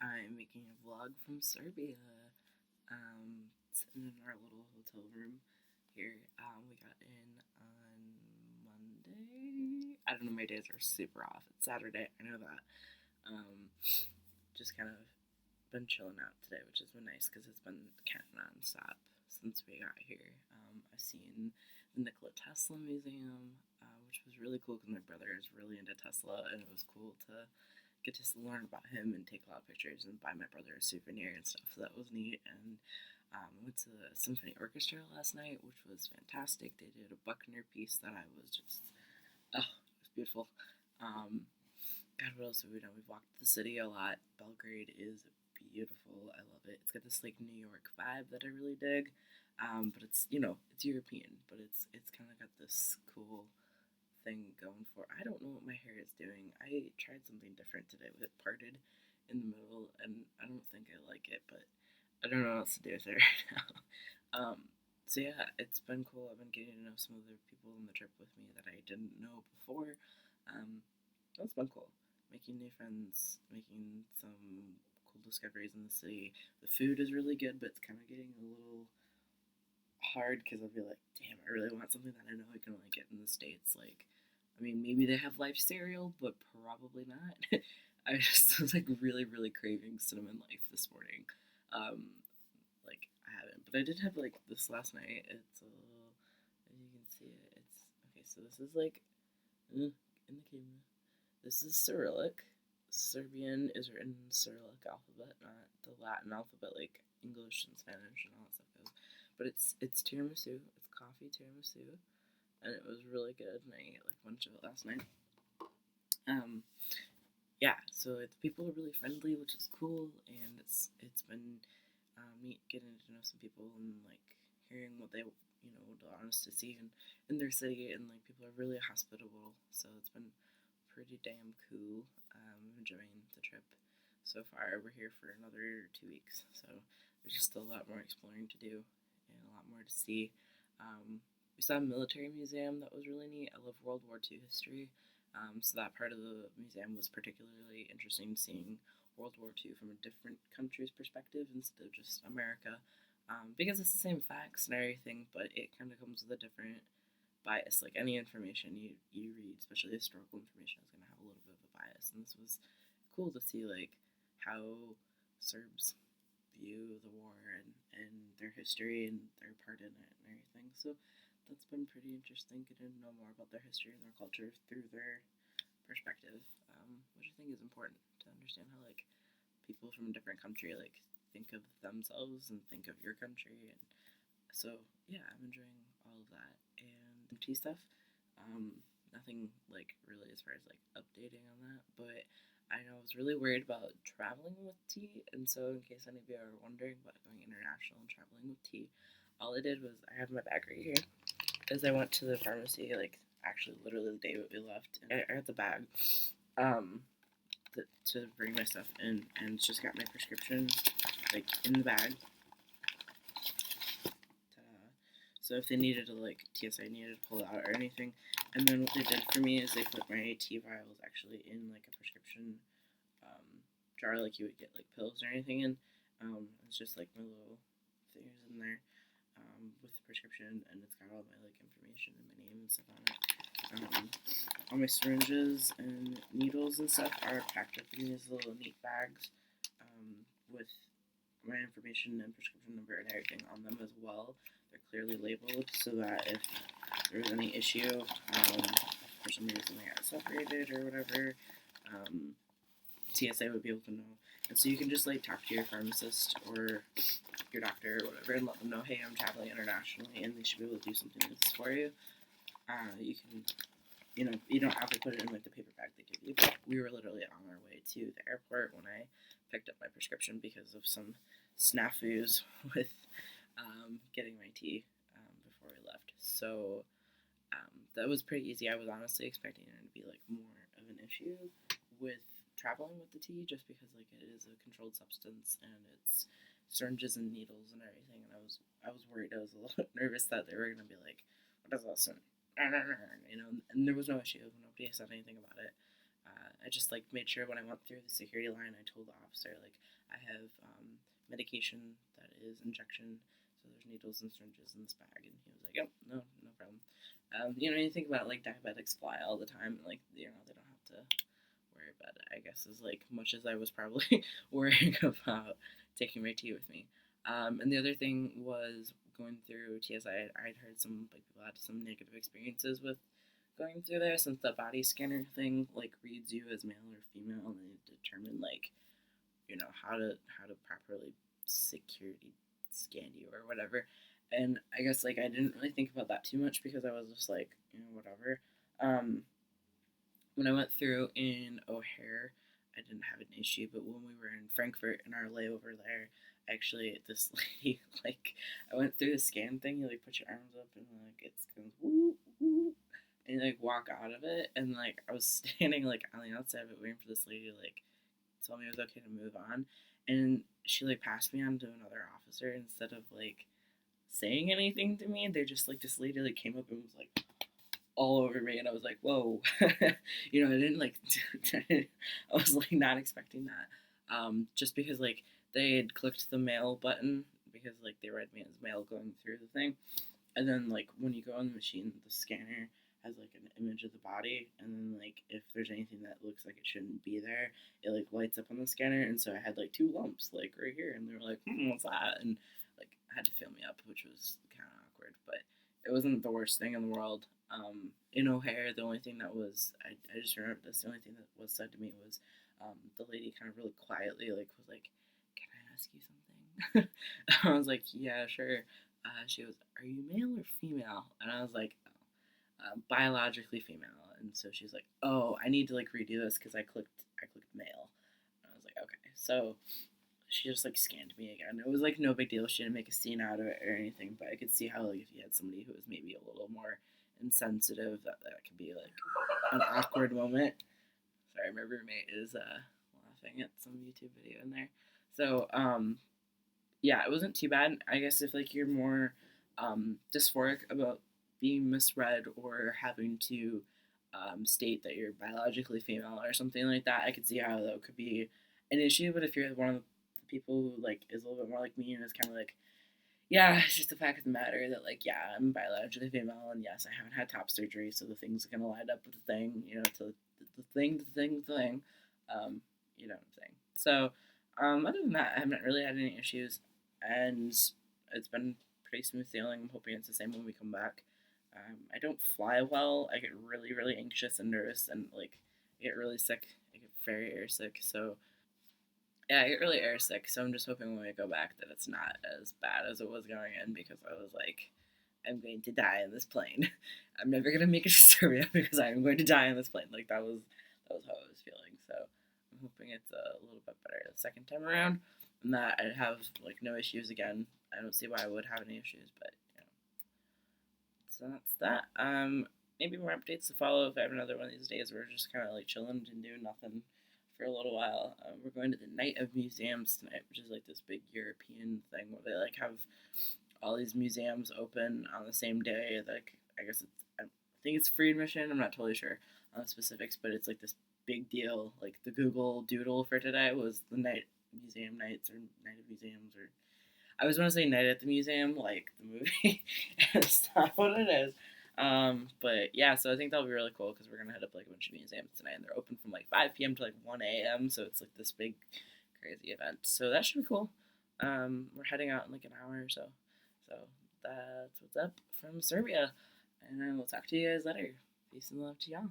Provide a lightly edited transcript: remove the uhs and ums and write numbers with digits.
I'm making a vlog from Serbia. Sitting in our little hotel room here. We got in on Monday. I don't know, my days are super off. It's Saturday, I know that. Um, just kind of been chilling out today, which has been nice because it's been kind of nonstop since we got here. I've seen the Nikola Tesla Museum, which was really cool because my brother is really into Tesla, and it was cool to get to learn about him and take a lot of pictures and buy my brother a souvenir and stuff. So that was neat. And I went to the symphony orchestra last night, which was fantastic. They did a Buckner piece that I was just, oh, it was beautiful. Um, God, what else have we done? We've walked the city a lot. Belgrade is beautiful. I love it. It's got this like New York vibe that I really dig. But it's it's European, but it's kind of got this cool thing going for. I don't know what my hair is doing. I tried something different today with it parted in the middle, and I don't think I like it, but I don't know what else to do with it right now. So yeah, it's been cool. I've been getting to know some of the people on the trip with me that I didn't know before. Um, that's been cool. Making new friends, making some cool discoveries in the city. The food is really good, but it's kind of getting a little hard because I'll be like, damn, I really want something that I know I can only get in the States. Like, I mean, maybe they have life cereal, but probably not. I just was like really, really craving cinnamon life this morning. Um, like, I haven't, but I did have like this last night. It's a little, as you can see it, it's okay. So this is like in the camera. This is Cyrillic. Serbian is written in Cyrillic alphabet, not the Latin alphabet like English and Spanish and all that stuff goes. But it's tiramisu. It's coffee tiramisu, and it was really good. And I ate like a bunch of it last night. Um, yeah, so the people are really friendly, which is cool, and it's been neat getting to know some people and like hearing what they would want us to see in their city, and like people are really hospitable. So it's been pretty damn cool. Enjoying the trip so far. We're here for another 2 weeks, so there's just a lot more exploring to do and a lot more to see. We saw a military museum that was really neat. I love World War II history, so that part of the museum was particularly interesting, seeing World War II from a different country's perspective instead of just America, because it's the same facts and everything, but it kind of comes with a different bias. Like any information you read, especially historical information, is going to have a little bit of a bias. And this was cool to see like how Serbs view the war and their history and their part in it and everything. So that's been pretty interesting, getting to know more about their history and their culture through their perspective, which I think is important to understand how like people from a different country like think of themselves and think of your country. And so yeah, I'm enjoying all of that and tea stuff. Nothing like really as far as like updating on that, but I know I was really worried about traveling with tea, and so in case any of you are wondering about going international and traveling with tea, all I did was I have my bag right here. Is I went to the pharmacy like actually literally the day that we left, and I had the bag um to bring my stuff in, and it's just got my prescription like in the bag. So if they needed to like TSA needed to pull out or anything, and then what they did for me is they put my tea vials actually in like a prescription jar, like you would get like pills or anything in. It's just like my little things in there with the prescription, and it's got all my like information and my name and stuff on it. All my syringes and needles and stuff are packed up in these little neat bags with my information and prescription number and everything on them as well. They're clearly labeled so that if there's any issue, for some reason they got separated or whatever, TSA would be able to know. And so you can just like talk to your pharmacist or your doctor or whatever and let them know, hey, I'm traveling internationally, and they should be able to do something like this for you. You can, you don't have to put it in like the paper bag they give you. But we were literally on our way to the airport when I picked up my prescription because of some snafus with getting my tea before we left. So that was pretty easy. I was honestly expecting it to be like more of an issue with traveling with the tea, just because like it is a controlled substance and it's syringes and needles and everything. And I was worried. I was a little nervous that they were gonna be like, "What is this?" And and there was no issue. Nobody said anything about it. I just like made sure when I went through the security line, I told the officer like I have medication that is injection, so there's needles and syringes in this bag, and he was like, "Yep, no, no problem." You think about like diabetics fly all the time, and like they don't have to worry about it. I guess as like much as I was probably worrying about taking my tea with me. And the other thing was going through TSI. I'd heard some like people had some negative experiences with going through there since the body scanner thing like reads you as male or female, and they determine like how to properly security scan you or whatever. And I guess like I didn't really think about that too much because I was just like whatever. Um, when I went through in O'Hare, I didn't have an issue, but when we were in Frankfurt in our layover there, actually this lady like I went through the scan thing. You like put your arms up and like it's goes woo woo, and you like walk out of it, and like I was standing like on the outside of it waiting for this lady to like tell me it was okay to move on, and she like passed me on to another officer instead of like saying anything to me. They just like this lady like came up and was like all over me, and I was like, whoa. I didn't like I was like not expecting that. Just because like they had clicked the mail button because like they read me as male going through the thing, and then like when you go on the machine, the scanner has like an image of the body, and then like if there's anything that looks like it shouldn't be there, it like lights up on the scanner, and so I had like two lumps like right here, and they were like, what's that? And like had to fill me up, which was kind of awkward, but it wasn't the worst thing in the world. In O'Hare, the only thing that was I just remember this. The only thing that was said to me was the lady kind of really quietly like was like, "Can I ask you something?" I was like, "Yeah, sure." She goes, "Are you male or female?" And I was like, biologically female. And so she's like, "Oh, I need to like redo this because I clicked male." And I was like, "Okay." So she just like scanned me again. It was like no big deal. She didn't make a scene out of it or anything. But I could see how like if you had somebody who was maybe a little more insensitive, that could be like an awkward moment. Sorry, my roommate is laughing at some YouTube video in there. So yeah, it wasn't too bad. I guess if like you're more dysphoric about being misread or having to state that you're biologically female or something like that, I could see how that could be an issue. But if you're one of the people who like is a little bit more like me and is kind of like, yeah, it's just the fact of the matter that like, yeah, I'm biologically female, and yes, I haven't had top surgery, so the thing's gonna line up with the thing, to the thing. You know what I'm saying? So, other than that, I haven't really had any issues, and it's been pretty smooth sailing. I'm hoping it's the same when we come back. I don't fly well. I get really, really anxious and nervous, and like I get really sick. I get very air sick. So yeah, I get really air sick. So I'm just hoping when we go back that it's not as bad as it was going in because I was like, I'm going to die in this plane. I'm never gonna make it to Serbia because I'm going to die in this plane. Like that was how I was feeling. So I'm hoping it's a little bit better the second time around, and that I'd have like no issues again. I don't see why I would have any issues, but so that's that. Maybe more updates to follow if I have another one of these days. We're just kind of like chilling and doing nothing for a little while. We're going to the Night of Museums tonight, which is like this big European thing where they like have all these museums open on the same day. Like I guess I think it's free admission. I'm not totally sure on the specifics, but it's like this big deal. Like the Google Doodle for today was the Night Museum Nights or Night of Museums or I was going to say Night at the Museum, like the movie. It's not what it is. But yeah, so I think that'll be really cool because we're gonna head up like a bunch of museums tonight, and they're open from like 5 p.m. to like 1 a.m. So it's like this big, crazy event. So that should be cool. We're heading out in like an hour or so. So that's what's up from Serbia, and I will talk to you guys later. Peace and love to y'all.